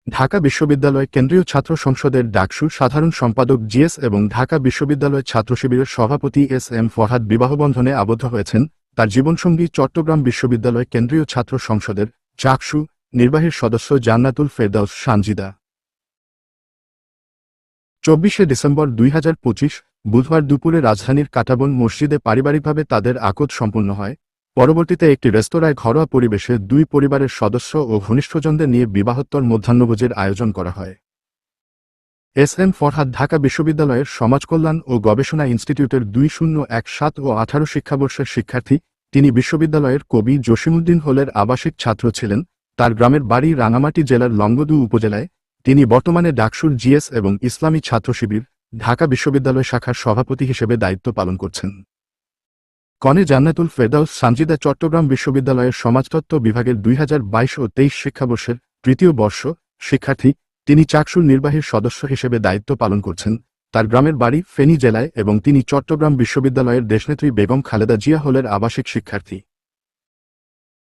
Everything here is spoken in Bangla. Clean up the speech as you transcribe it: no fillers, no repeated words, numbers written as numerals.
ঢাকা বিশ্ববিদ্যালয় কেন্দ্রীয় ছাত্র সংসদের ডাকসু সাধারণ সম্পাদক জিএস এবং ঢাকা বিশ্ববিদ্যালয় ছাত্র শিবিরের সভাপতি এস এম ফরহাদ বিবাহবন্ধনে আবদ্ধ হয়েছেন তার জীবনসঙ্গী চট্টগ্রাম বিশ্ববিদ্যালয় কেন্দ্রীয় ছাত্র সংসদের চাকসু নির্বাহী সদস্য জান্নাতুল ফেরদাউস সানজিদা। 24শে ডিসেম্বর 2025 বুধবার দুপুরে রাজধানীর কাঁটাবন মসজিদে পারিবারিকভাবে তাদের আকদ সম্পন্ন হয়। পরবর্তীতে একটি রেস্তোরাঁয় ঘরোয়া পরিবেশে দুই পরিবারের সদস্য ও ঘনিষ্ঠজনদের নিয়ে বিবাহোত্তর মধ্যাহ্নভোজের আয়োজন করা হয়। এস এম ফরহাদ ঢাকা বিশ্ববিদ্যালয়ের সমাজকল্যাণ ও গবেষণা ইনস্টিটিউটের 2017 ও 18 শিক্ষাবর্ষের শিক্ষার্থী। তিনি বিশ্ববিদ্যালয়ের কবি জসিমউদ্দিন হলের আবাসিক ছাত্র ছিলেন। তার গ্রামের বাড়ি রাঙামাটি জেলার লংগদু উপজেলায়। তিনি বর্তমানে ডাকসুর জিএস এবং ইসলামী ছাত্র শিবির ঢাকা বিশ্ববিদ্যালয় শাখার সভাপতি হিসেবে দায়িত্ব পালন করছেন। কনে জান্নাতুল ফেরদাউস সানজিদা চট্টগ্রাম বিশ্ববিদ্যালয়ের সমাজতত্ত্ব বিভাগের 2022 ও 23 শিক্ষাবর্ষের তৃতীয় বর্ষ শিক্ষার্থী। তিনি চাকসুর নির্বাহীর সদস্য হিসেবে দায়িত্ব পালন করছেন। তার গ্রামের বাড়ি ফেনী জেলায় এবং তিনি চট্টগ্রাম বিশ্ববিদ্যালয়ের দেশনেত্রী বেগম খালেদা জিয়া হলের আবাসিক শিক্ষার্থী।